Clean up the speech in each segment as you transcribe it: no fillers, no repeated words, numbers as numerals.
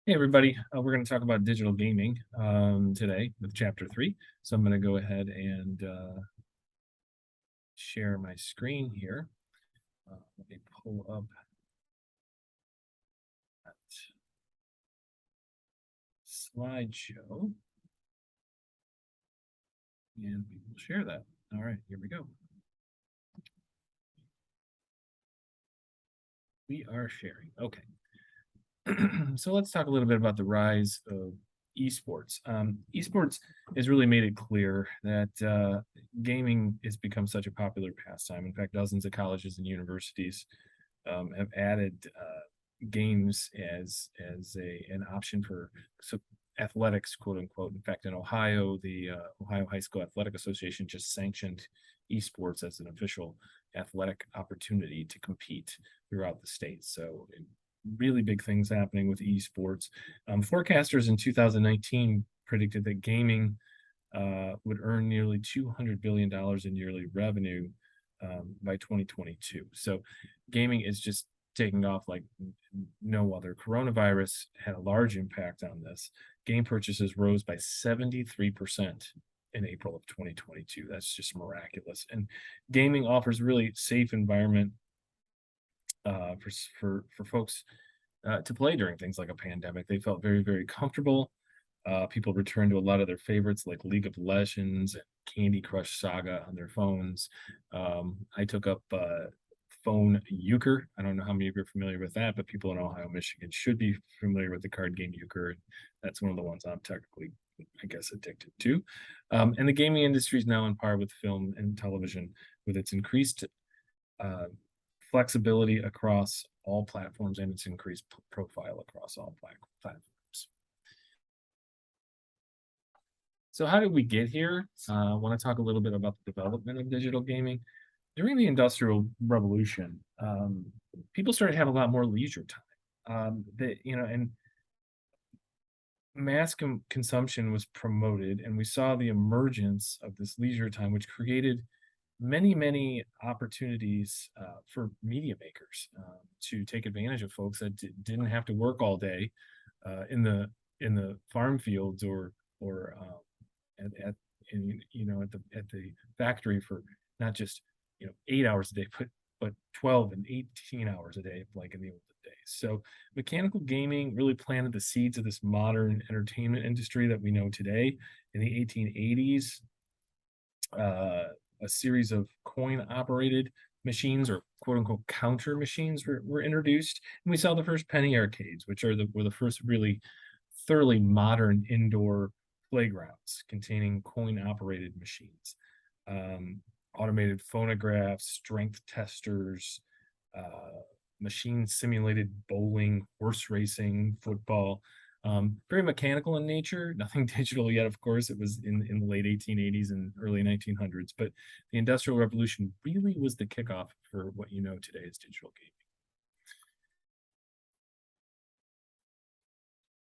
Hey everybody, we're going to talk about digital gaming today with chapter 3. So I'm going to go ahead and share my screen here. Let me pull up that slideshow and we will share that. All right, here we go. We are sharing. Okay. So let's talk a little bit about the rise of esports. Esports has really made it clear that gaming has become such a popular pastime. In fact, dozens of colleges and universities have added games as an option for athletics, quote unquote. In fact, in Ohio, the Ohio High School Athletic Association just sanctioned esports as an official athletic opportunity to compete throughout the state. So really big things happening with esports. Forecasters in 2019 predicted that gaming would earn nearly $200 billion in yearly revenue by 2022. So gaming is just taking off like no other. Coronavirus had a large impact on this. Game purchases rose by 73% in April of 2022. That's just miraculous. And gaming offers really safe environment for folks to play during things like a pandemic. They felt very, very comfortable. People returned to a lot of their favorites like League of Legends and Candy Crush Saga on their phones. I took up phone euchre. I don't know how many of you are familiar with that, but people in Ohio, Michigan should be familiar with the card game euchre. That's one of the ones I'm technically, I guess, addicted to. And the gaming industry is now on par with film and television with its increased flexibility across all platforms and its increased profile across all platforms. So how did we get here? I want to talk a little bit about the development of digital gaming. During the Industrial Revolution, people started to have a lot more leisure time. And mass consumption was promoted, and we saw the emergence of this leisure time, which created many opportunities for media makers to take advantage of folks that didn't have to work all day in the farm fields or at the factory for not just 8 hours a day, but 12 and 18 hours a day, like in the olden days. So mechanical gaming really planted the seeds of this modern entertainment industry that we know today. In the 1880s, a series of coin-operated machines, or quote unquote counter machines, were introduced, and we saw the first penny arcades, which were the first really thoroughly modern indoor playgrounds containing coin-operated machines. Automated phonographs, strength testers, machine simulated bowling, horse racing, football. Very mechanical in nature, nothing digital yet, of course. It was in the late 1880s and early 1900s, but the Industrial Revolution really was the kickoff for what you know today as digital gaming.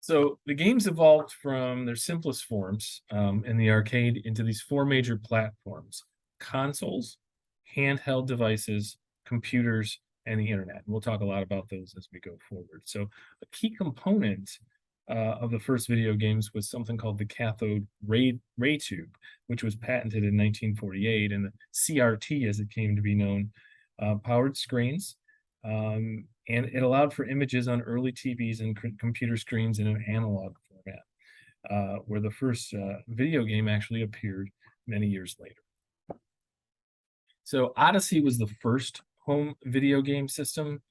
So the games evolved from their simplest forms in the arcade into these four major platforms: consoles, handheld devices, computers, and the internet. And we'll talk a lot about those as we go forward. So a key component of the first video games was something called the cathode ray tube, which was patented in 1948, and the CRT, as it came to be known, powered screens. And it allowed for images on early TVs and computer screens in an analog format, where the first video game actually appeared many years later. So Odyssey was the first home video game system.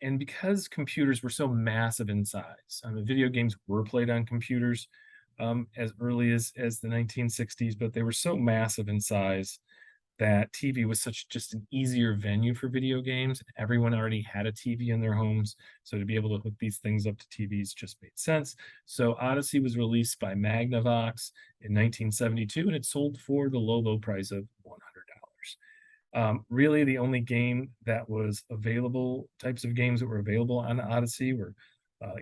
And because computers were so massive in size, video games were played on computers as early as the 1960s, but they were so massive in size that TV was just an easier venue for video games. Everyone already had a TV in their homes, so to be able to hook these things up to TVs just made sense. So Odyssey was released by Magnavox in 1972, and it sold for the low price of $100. Really, the only game that was available, types of games that were available on Odyssey were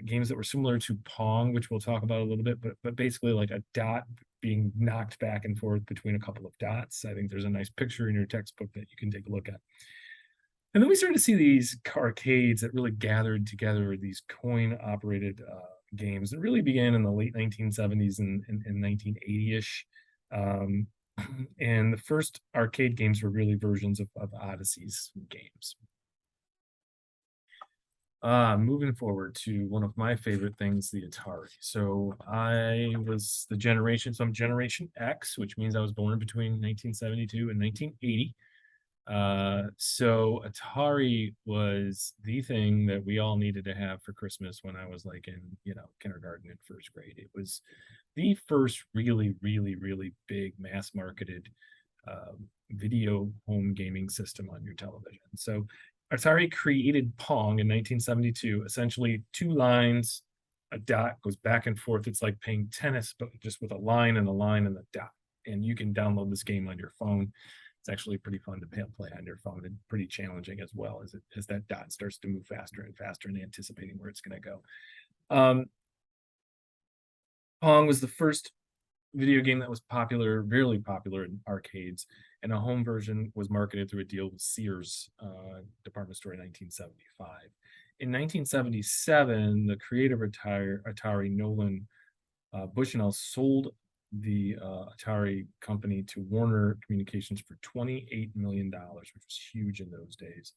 games that were similar to Pong, which we'll talk about a little bit, but basically like a dot being knocked back and forth between a couple of dots. I think there's a nice picture in your textbook that you can take a look at. And then we started to see these arcades that really gathered together these coin-operated games. It really began in the late 1970s and 1980-ish. Um, and the first arcade games were really versions of Odyssey's games. Moving forward to one of my favorite things, the Atari. So I was the generation, so I'm Generation X, which means I was born between 1972 and 1980. So Atari was the thing that we all needed to have for Christmas when I was like in, kindergarten and first grade. It was the first really, really, really big mass marketed video home gaming system on your television. So Atari created Pong in 1972, essentially two lines, a dot goes back and forth. It's like playing tennis, but just with a line and a line and a dot. And you can download this game on your phone. It's actually pretty fun to play on your phone and pretty challenging as well as that dot starts to move faster and faster and anticipating where it's going to go. Pong was the first video game that was popular, really popular in arcades, and a home version was marketed through a deal with Sears department store in 1975. In 1977, the creator of Atari, Nolan Bushnell, sold the Atari company to Warner Communications for $28 million, which was huge in those days.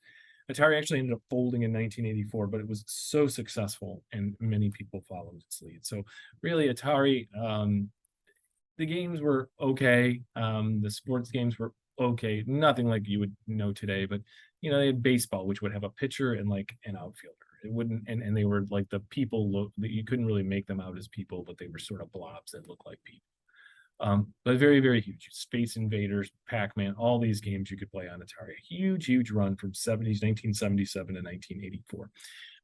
Atari actually ended up folding in 1984, but it was so successful and many people followed its lead. So really Atari, the games were okay. The sports games were okay. Nothing like you would know today, but they had baseball, which would have a pitcher and like an outfielder. It wouldn't, and they were like the people look that you couldn't really make them out as people, but they were sort of blobs that looked like people. But very, very huge. Space Invaders, Pac-Man, all these games you could play on Atari. A huge, huge run from 1977 to 1984.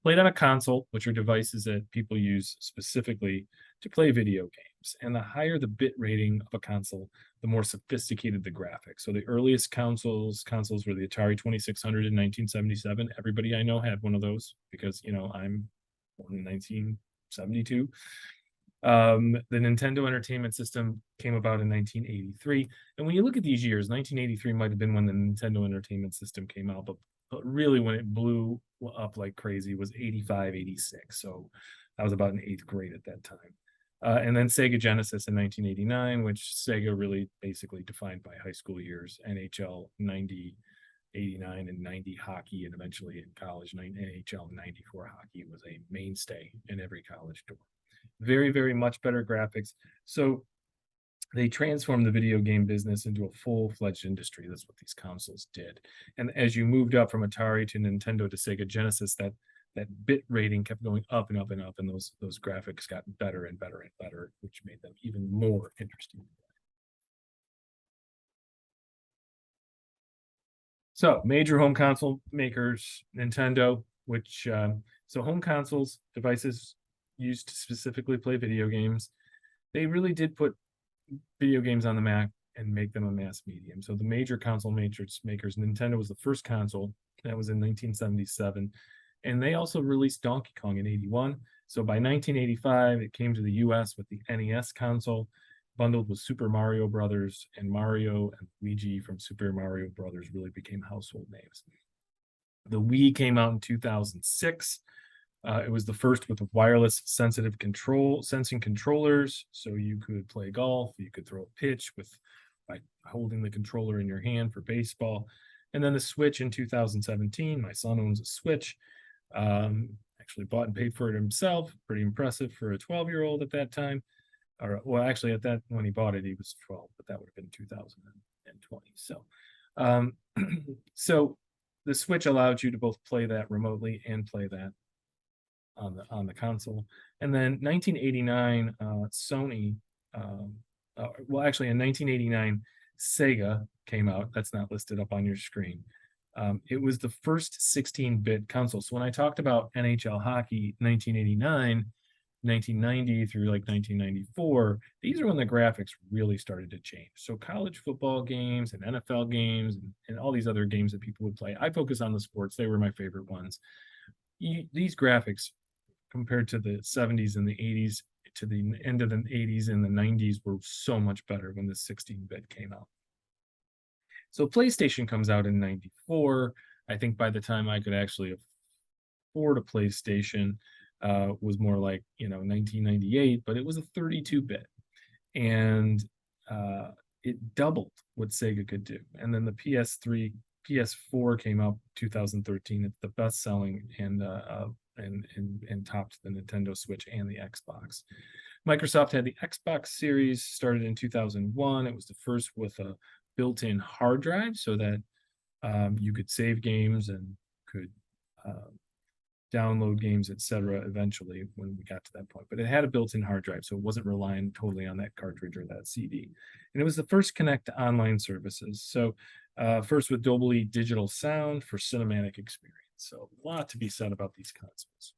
Played on a console, which are devices that people use specifically to play video games. And the higher the bit rating of a console, the more sophisticated the graphics. So the earliest consoles were the Atari 2600 in 1977. Everybody I know had one of those because, I'm born in 1972. The Nintendo Entertainment System came about in 1983. And when you look at these years, 1983 might have been when the Nintendo Entertainment System came out, but really when it blew up like crazy was 85, 86. So I was about in eighth grade at that time. And then Sega Genesis in 1989, which Sega really basically defined by high school years, NHL 90, 89 and 90 hockey, and eventually in college, NHL 94 hockey was a mainstay in every college dorm. Very, very much better graphics. So they transformed the video game business into a full-fledged industry. That's what these consoles did. And as you moved up from Atari to Nintendo to Sega Genesis, that bit rating kept going up and up and up, and those graphics got better and better and better, which made them even more interesting. So major home console makers, Nintendo, which so home consoles, devices used to specifically play video games. They really did put video games on the map and make them a mass medium. So the major console makers, Nintendo was the first console. That was in 1977. And they also released Donkey Kong in 81. So by 1985, it came to the US with the NES console, bundled with Super Mario Brothers, and Mario and Luigi from Super Mario Brothers really became household names. The Wii came out in 2006. It was the first with wireless sensing controllers, so you could play golf, you could throw a pitch by holding the controller in your hand for baseball. And then the Switch in 2017. My son owns a Switch. Actually bought and paid for it himself. Pretty impressive for a 12-year-old at that time. Or well, actually, at that when he bought it, he was 12, but that would have been 2020. So, so the Switch allowed you to both play that remotely and play that on the console. And then 1989, Sony, well, actually in 1989, Sega came out. That's not listed up on your screen. It was the first 16-bit console. So when I talked about NHL hockey, 1989, 1990 through like 1994, these are when the graphics really started to change. So college football games and NFL games and all these other games that people would play. I focus on the sports. They were my favorite ones. These graphics compared to the 70s and the 80s to the end of the 80s and the 90s were so much better when the 16-bit came out. So PlayStation comes out in 94. I think by the time I could actually afford a PlayStation, was more like, 1998, but it was a 32-bit, and it doubled what Sega could do. And then the PS3, PS4 came out 2013. It's the best selling, and topped the Nintendo Switch and the Xbox. Microsoft had the Xbox Series, started in 2001. It was the first with a built-in hard drive, so that you could save games and could uh, download games, etc. eventually when we got to that point. But it had a built-in hard drive, so it wasn't relying totally on that cartridge or that CD. And it was the first Connect to online services. So first with Dolby Digital Sound for cinematic experience. So a lot to be said about these consoles.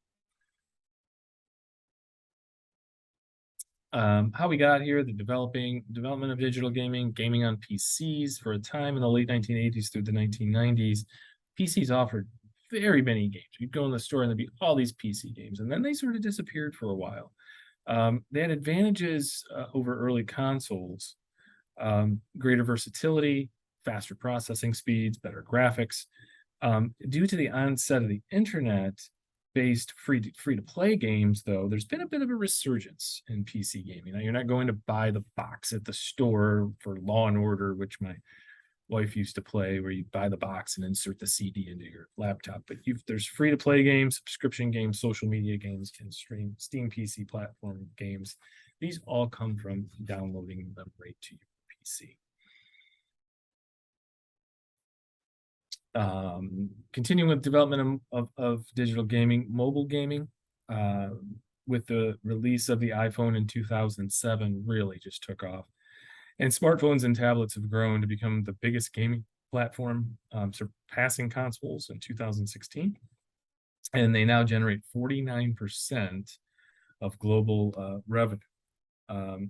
How we got here, the development of digital gaming on PCs for a time in the late 1980s through the 1990s. PCs offered very many games. You'd go in the store and there'd be all these PC games, and then they sort of disappeared for a while. They had advantages over early consoles, greater versatility, faster processing speeds, better graphics. Due to the onset of the internet, based free to play games, though, there's been a bit of a resurgence in PC gaming. Now, you're not going to buy the box at the store for Law and Order, which my wife used to play, where you buy the box and insert the CD into your laptop. But there's free to play games, subscription games, social media games, and Steam PC platform games. These all come from downloading them right to your PC. Continuing with development of digital gaming, mobile gaming, with the release of the iPhone in 2007, really just took off. And smartphones and tablets have grown to become the biggest gaming platform, surpassing consoles in 2016. And they now generate 49% of global revenue,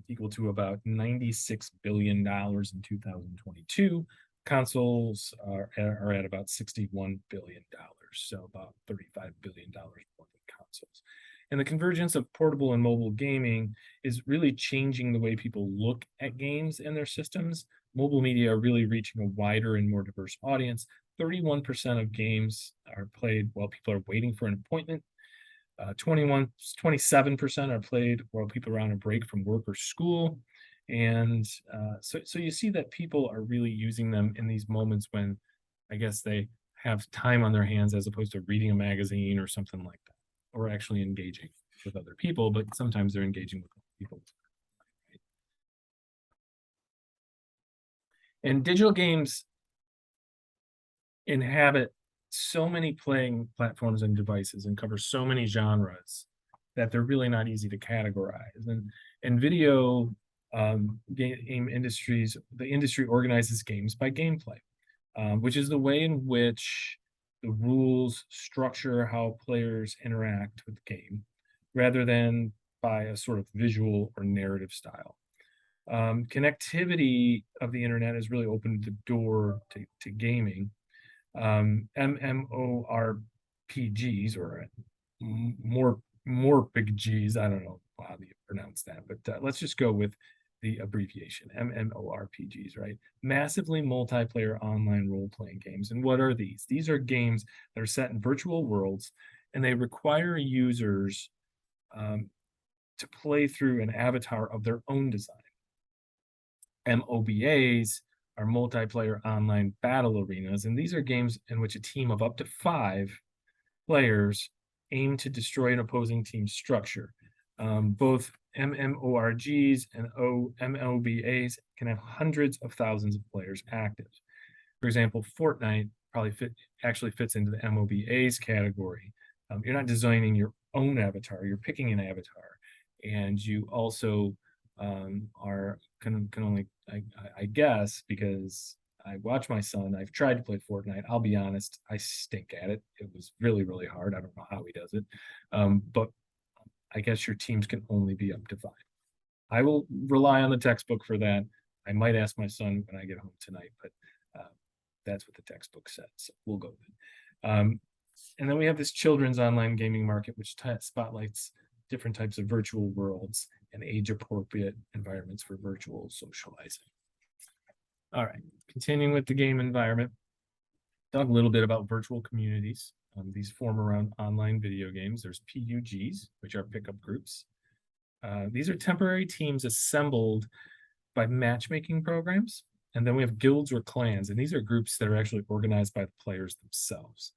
equal to about $96 billion in 2022. Consoles are at about $61 billion, so about $35 billion more than consoles. And the convergence of portable and mobile gaming is really changing the way people look at games and their systems. Mobile media are really reaching a wider and more diverse audience. 31% of games are played while people are waiting for an appointment. 27% are played while people are on a break from work or school. And so you see that people are really using them in these moments when I guess they have time on their hands, as opposed to reading a magazine or something like that, or actually engaging with other people, but sometimes they're engaging with people. And digital games inhabit so many playing platforms and devices and cover so many genres that they're really not easy to categorize. And video game industries, the industry organizes games by gameplay, which is the way in which the rules structure how players interact with the game, rather than by a sort of visual or narrative style. Connectivity of the internet has really opened the door to gaming. MMORPGs, or more big G's, I don't know how you pronounce that, but let's just go with the abbreviation, MMORPGs, right? Massively multiplayer online role-playing games. And what are these? These are games that are set in virtual worlds, and they require users to play through an avatar of their own design. MOBAs are multiplayer online battle arenas, and these are games in which a team of up to 5 players aim to destroy an opposing team's structure. Both MMORGs and MOBAs can have hundreds of thousands of players active. For example, Fortnite actually fits into the MOBAs category. You're not designing your own avatar, you're picking an avatar, and you also can only, I guess, because I watch my son, I've tried to play Fortnite. I'll be honest, I stink at it. It was really, really hard. I don't know how he does it. But I guess your teams can only be up to 5. I will rely on the textbook for that. I might ask my son when I get home tonight, but that's what the textbook said. So we'll go with it. And then we have this children's online gaming market, which spotlights different types of virtual worlds and age-appropriate environments for virtual socializing. All right, continuing with the game environment. Talk a little bit about virtual communities. These form around online video games. There's PUGs, which are pickup groups. These are temporary teams assembled by matchmaking programs. And then we have guilds or clans, and these are groups that are actually organized by the players themselves.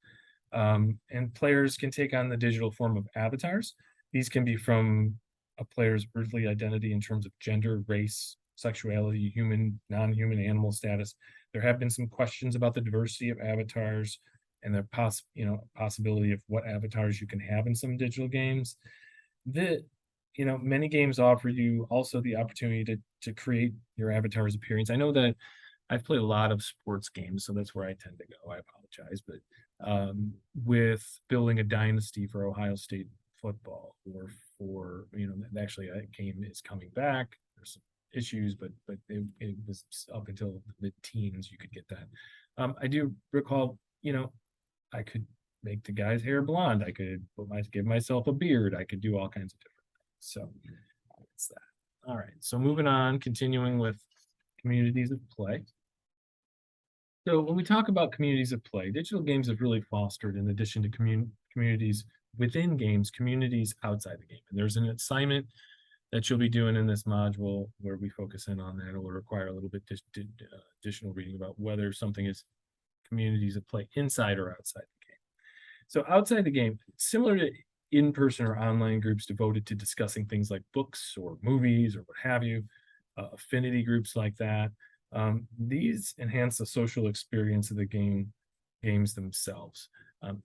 And players can take on the digital form of avatars. These can be from a player's earthly identity in terms of gender, race, sexuality, human, non-human, animal status. There have been some questions about the diversity of avatars and the possibility of what avatars you can have in some digital games. The many games offer you also the opportunity to create your avatar's appearance. I know that I've played a lot of sports games, so that's where I tend to go. I apologize, but with building a dynasty for Ohio State football, or for actually that game is coming back. There's some issues, but it was up until the mid-teens you could get that. I do recall, I could make the guy's hair blonde. I could give myself a beard. I could do all kinds of different things. So that's that. All right. So moving on, continuing with communities of play. So when we talk about communities of play, digital games have really fostered, in addition to communities within games, communities outside the game. And there's an assignment that you'll be doing in this module where we focus in on that. It will require a little bit additional reading about whether something is communities of play inside or outside the game. So outside the game, similar to in-person or online groups devoted to discussing things like books or movies or what have you, affinity groups like that, these enhance the social experience of the games themselves,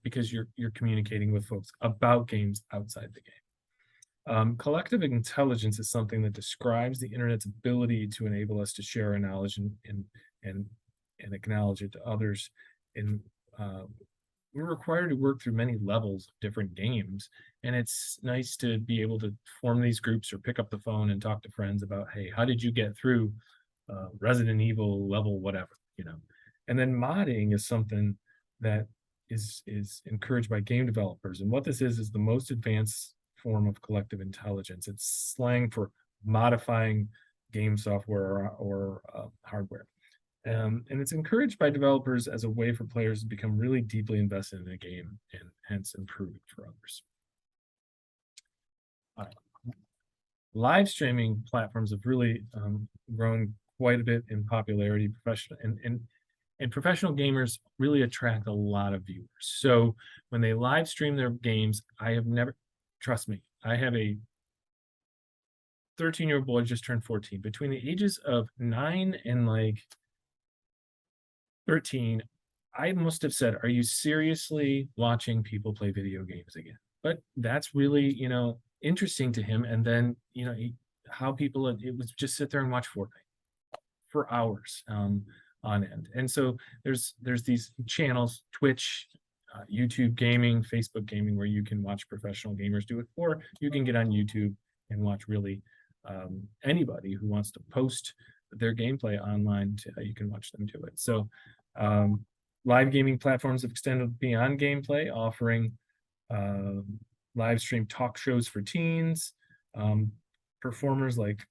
because you're communicating with folks about games outside the game. Collective intelligence is something that describes the internet's ability to enable us to share our knowledge and acknowledge it to others. And we're required to work through many levels of different games, and it's nice to be able to form these groups or pick up the phone and talk to friends about, hey, how did you get through Resident Evil level whatever, and then modding is something that is encouraged by game developers. And what this is the most advanced form of collective intelligence. It's slang for modifying game software or hardware. And it's encouraged by developers as a way for players to become really deeply invested in a game and hence improve it for others. Live streaming platforms have really grown quite a bit in popularity. Professional gamers really attract a lot of viewers. So when they live stream their games, trust me, I have a 13-year-old boy, just turned 14. Between the ages of 9 and 13, I must have said, are you seriously watching people play video games again? But that's really, interesting to him. And then, how people, it was just sit there and watch Fortnite for hours on end. And so there's these channels, Twitch, YouTube gaming, Facebook gaming, where you can watch professional gamers do it, or you can get on YouTube and watch really anybody who wants to post their gameplay online. You can watch them do it. So live gaming platforms have extended beyond gameplay, offering live stream talk shows for teens. Performers like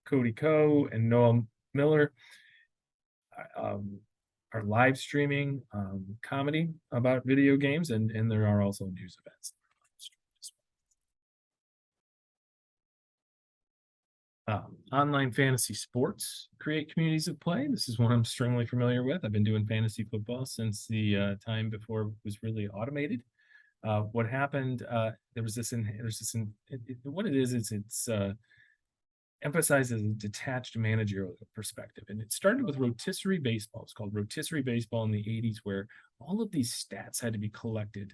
Cody Ko and Noah Miller are live streaming comedy about video games, and there are also news events. Online fantasy sports create communities of play. This is one I'm extremely familiar with. I've been doing fantasy football since the time before it was really automated. What happened? What it is it's emphasizes a detached managerial perspective, and it started with rotisserie baseball. It's called rotisserie baseball in the '80s, where all of these stats had to be collected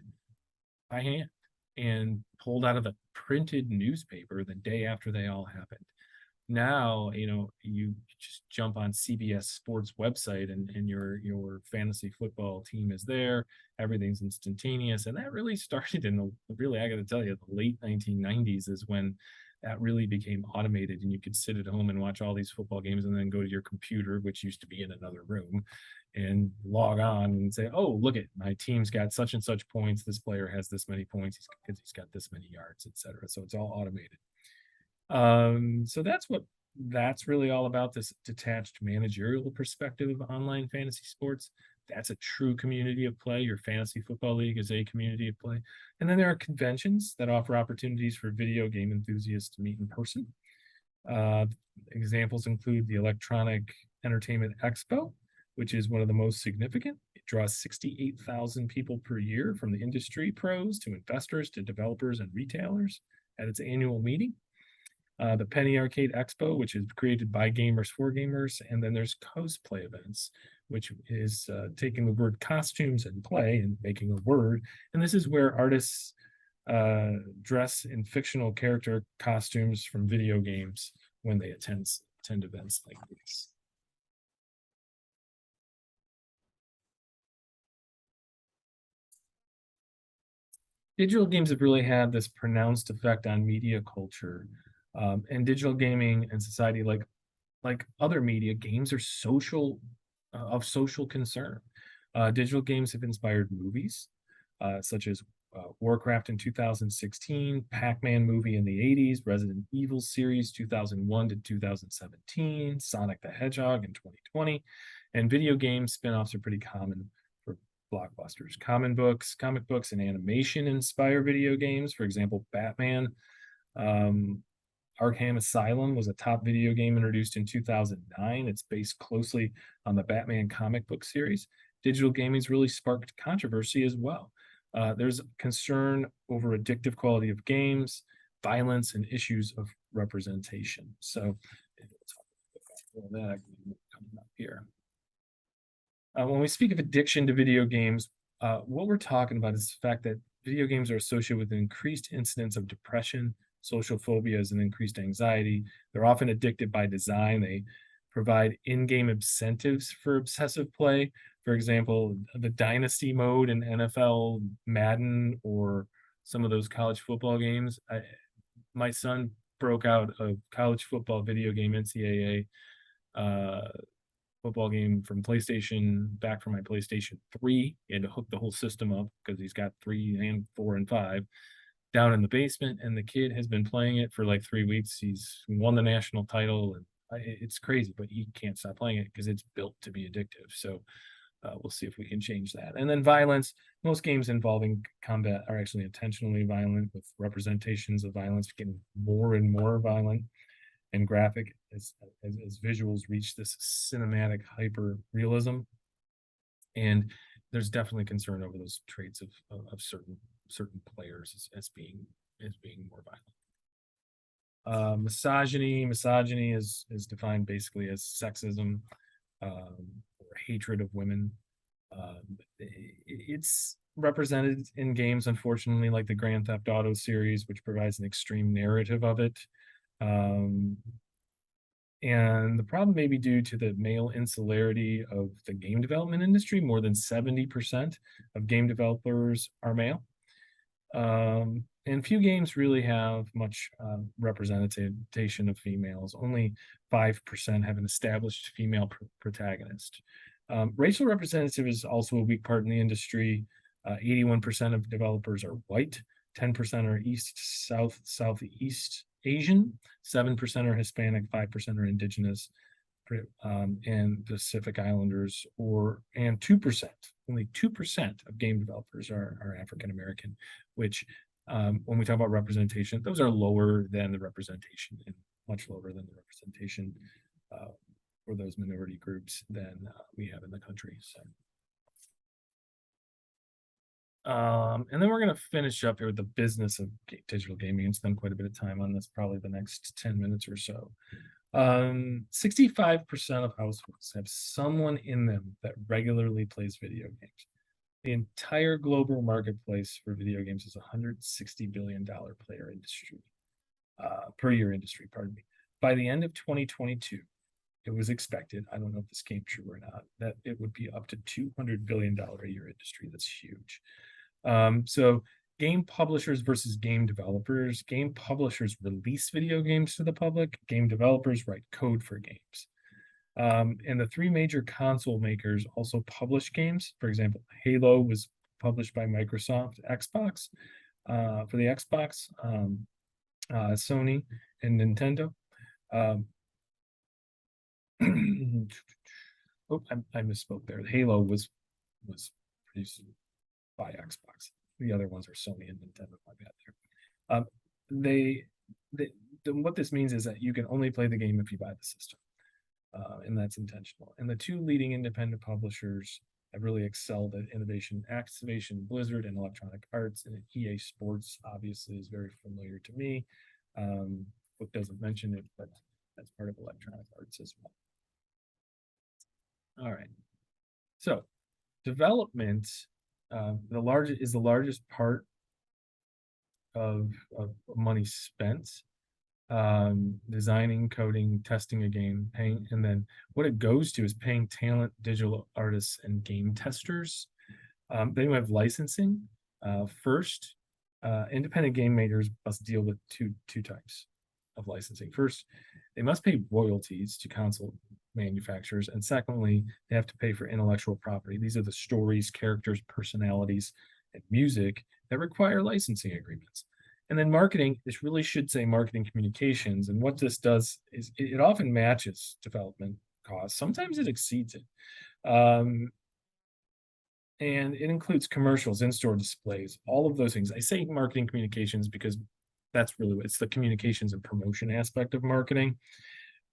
by hand and pulled out of the printed newspaper the day after they all happened. Now, you just jump on CBS Sports website and your fantasy football team is there. Everything's instantaneous. And that really started in I got to tell you, the late 1990s is when that really became automated, and you could sit at home and watch all these football games and then go to your computer, which used to be in another room, and log on and say, oh, look at my team's got such and such points. This player has this many points. He's got this many yards, etc. So it's all automated. So that's really all about, this detached managerial perspective of online fantasy sports. That's a true community of play. Your fantasy football league is a community of play. And then there are conventions that offer opportunities for video game enthusiasts to meet in person. Uh, Examples include the Electronic Entertainment Expo, which is one of the most significant. It draws 68,000 people per year, from the industry pros to investors to developers and retailers, at its annual meeting. The Penny Arcade Expo, which is created by gamers for gamers. And then there's cosplay events, which is taking the word costumes and play and making a word. And this is where artists dress in fictional character costumes from video games when they attend events like these. Digital games have really had this pronounced effect on media culture, and digital gaming and society, like other media, games are of social concern. Digital games have inspired movies, such as Warcraft in 2016, Pac-Man movie in the 80s, Resident Evil series 2001 to 2017, Sonic the Hedgehog in 2020, and video game spin-offs are pretty common for blockbusters. Comic books, and animation inspire video games. For example, Batman Arkham Asylum was a top video game introduced in 2009. It's based closely on the Batman comic book series. Digital gaming's really sparked controversy as well. There's concern over addictive quality of games, violence, and issues of representation. So, that coming up here. When we speak of addiction to video games, what we're talking about is the fact that video games are associated with an increased incidence of depression, social phobias, and increased anxiety. They're often addictive by design. They provide in-game incentives for obsessive play. For example, the Dynasty mode in NFL Madden, or some of those college football games. My son broke out a college football video game, NCAA football game from PlayStation, back from my PlayStation 3. He had to hook the whole system up because he's got 3 and 4 and 5 down in the basement, and the kid has been playing it for like 3 weeks. He's won the national title, and it's crazy, but he can't stop playing it because it's built to be addictive. So we'll see if we can change that. And then violence. Most games involving combat are actually intentionally violent, with representations of violence getting more and more violent and graphic as visuals reach this cinematic hyper realism. And there's definitely concern over those traits of certain players as being more violent. Misogyny is defined basically as sexism, or hatred of women. It's represented in games, unfortunately, like the Grand Theft Auto series, which provides an extreme narrative of it. And the problem may be due to the male insularity of the game development industry. More than 70% of game developers are male. And few games really have much representation of females. Only 5% have an established female protagonist. Racial representative is also a weak part in the industry. 81% of developers are white, 10% are East, South, Southeast Asian, 7% are Hispanic, 5% are Indigenous, and Pacific Islanders, and 2%, only 2% of game developers are African American, which when we talk about representation, those are lower than the representation, and much lower than the representation for those minority groups than we have in the country. So. And then we're going to finish up here with the business of digital gaming and spend quite a bit of time on this, probably the next 10 minutes or so. 65% of households have someone in them that regularly plays video games. The entire global marketplace for video games is $160 billion player industry, per year industry, pardon me. By the end of 2022, it was expected, I don't know if this came true or not, that it would be up to $200 billion a year industry. That's huge. So game publishers versus game developers. Game publishers release video games to the public. Game developers write code for games. And the 3 major console makers also publish games. For example, Halo was published by Microsoft. Xbox, for the Xbox, Sony, and Nintendo. Oh, I misspoke there. Halo was was produced by Xbox. The other ones are Sony and Nintendo. My bad there. They, what this means is that you can only play the game if you buy the system, and that's intentional. And the two leading independent publishers have really excelled at innovation. Activation Blizzard and Electronic Arts, and EA Sports obviously is very familiar to me. Book doesn't mention it, but that's part of Electronic Arts as well. All right. So development, is the largest part of money spent. Designing, coding, testing a game, paying, and then what it goes to is paying talent, digital artists, and game testers. Then we have licensing. First, independent game makers must deal with two types of licensing. First, they must pay royalties to console manufacturers, and secondly, they have to pay for intellectual property. These are the stories, characters, personalities, and music that require licensing agreements. And then marketing, this really should say marketing communications. And what this does is it often matches development costs. Sometimes it exceeds it. And it includes commercials, in-store displays, all of those things. I say marketing communications because that's really what it's the communications and promotion aspect of marketing.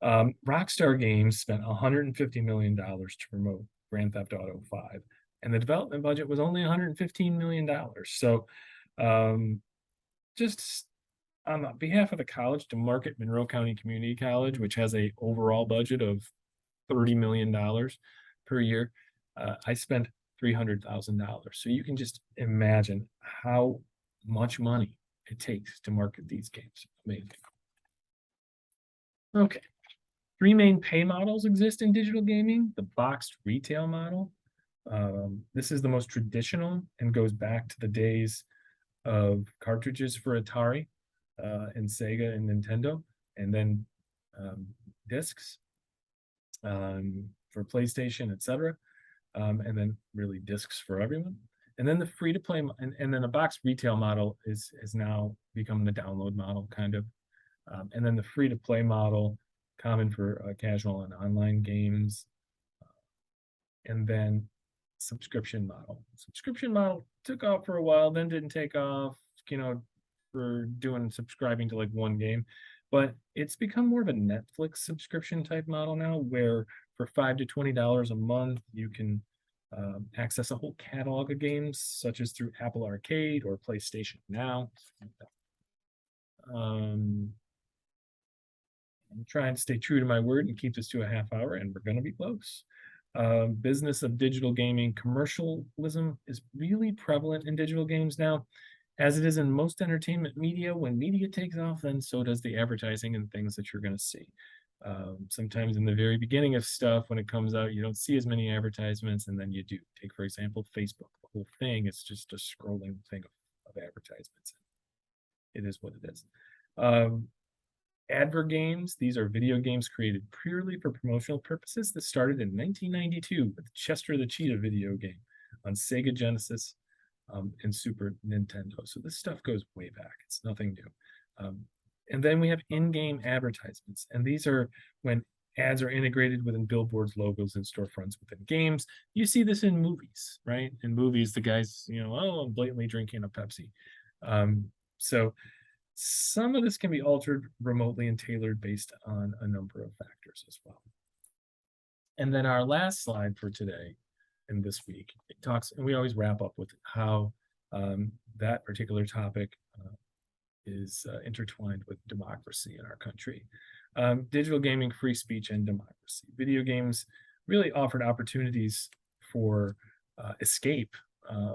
Rockstar Games spent $150 million to promote Grand Theft Auto 5, and the development budget was only $115 million. So just on behalf of the college, to market Monroe County Community College, which has a overall budget of $30 million per year, I spent $300,000. So you can just imagine how much money it takes to market these games. Amazing. Okay. Three main pay models exist in digital gaming. The boxed retail model. This is the most traditional and goes back to the days of cartridges for Atari and Sega and Nintendo, and then discs for PlayStation, etc. And then really discs for everyone. And then the free-to-play, and then a box retail model has now become the download model, kind of. And then the free-to-play model, common for casual and online games. And then subscription model. Subscription model took off for a while, then didn't take off, for subscribing to like one game. But it's become more of a Netflix subscription type model now, where for $5 to $20 a month, you can access a whole catalog of games, such as through Apple Arcade or PlayStation Now. I'm trying to stay true to my word and keep this to a half hour, and we're going to be close. Business of digital gaming, commercialism is really prevalent in digital games now, as it is in most entertainment media. When media takes off, then so does the advertising and things that you're going to see. Sometimes in the very beginning of stuff, when it comes out, you don't see as many advertisements, and then you do. Take, for example, Facebook. The whole thing is just a scrolling thing of advertisements. It is what it is. Adver games, these are video games created purely for promotional purposes that started in 1992 with Chester the Cheetah video game on Sega Genesis and Super Nintendo. So this stuff goes way back. It's nothing new. And then we have in-game advertisements. And these are when ads are integrated within billboards, logos, and storefronts within games. You see this in movies, right? In movies, the guy's, I'm blatantly drinking a Pepsi. So some of this can be altered remotely and tailored based on a number of factors as well. And then our last slide for today and this week, it talks, and we always wrap up with how that particular topic is intertwined with democracy in our country. Digital gaming, free speech, and democracy. Video games really offered opportunities for escape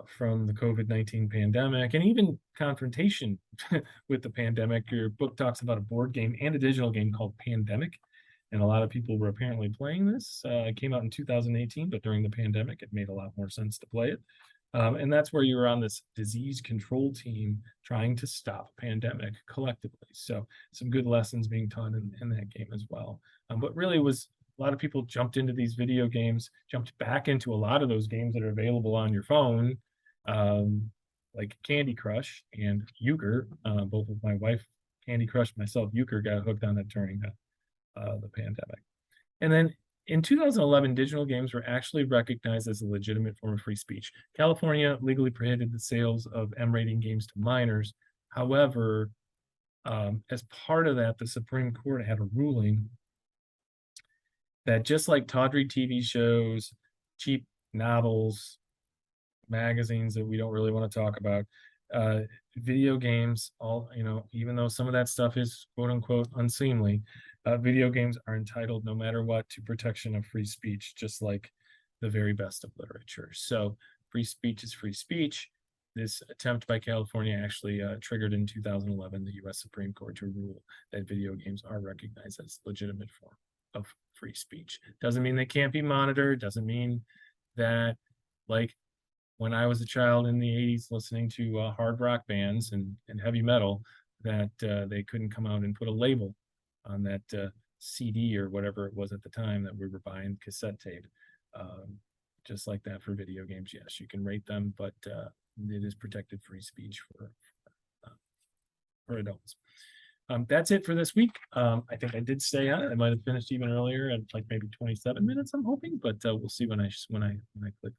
from the COVID-19 pandemic, and even confrontation with the pandemic. Your book talks about a board game and a digital game called Pandemic, and a lot of people were apparently playing this. It came out in 2018, but during the pandemic, it made a lot more sense to play it. And that's where you were on this disease control team trying to stop a pandemic collectively. So some good lessons being taught in that game as well. But really was a lot of people jumped into these video games, jumped back into a lot of those games that are available on your phone, like Candy Crush and Euchre. Both of my wife, Candy Crush, myself, Euchre, got hooked on that during the pandemic. And then In 2011, digital games were actually recognized as a legitimate form of free speech. California legally prohibited the sales of M-rated games to minors. However, as part of that, the Supreme Court had a ruling that just like tawdry TV shows, cheap novels, magazines that we don't really want to talk about, uh, video games, all, even though some of that stuff is quote unquote unseemly, video games are entitled no matter what to protection of free speech, just like the very best of literature. So free speech is free speech. This attempt by California actually triggered in 2011 the US Supreme Court to rule that video games are recognized as legitimate form of free speech. Doesn't mean they can't be monitored, doesn't mean that, like when I was a child in the 80s listening to hard rock bands and heavy metal, that they couldn't come out and put a label on that CD or whatever it was at the time that we were buying cassette tape. Um, just like that for video games, yes, you can rate them, but it is protected free speech uh, for adults. That's it for this week. I think I did stay on. I might have finished even earlier at like maybe 27 minutes, I'm hoping, but we'll see when I click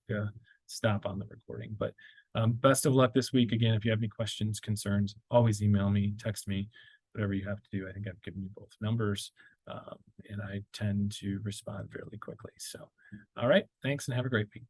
stop on the recording. But best of luck this week. Again, if you have any questions, concerns, always email me, text me, whatever you have to do. I think I've given you both numbers, and I tend to respond fairly quickly. So, all right, thanks and have a great week.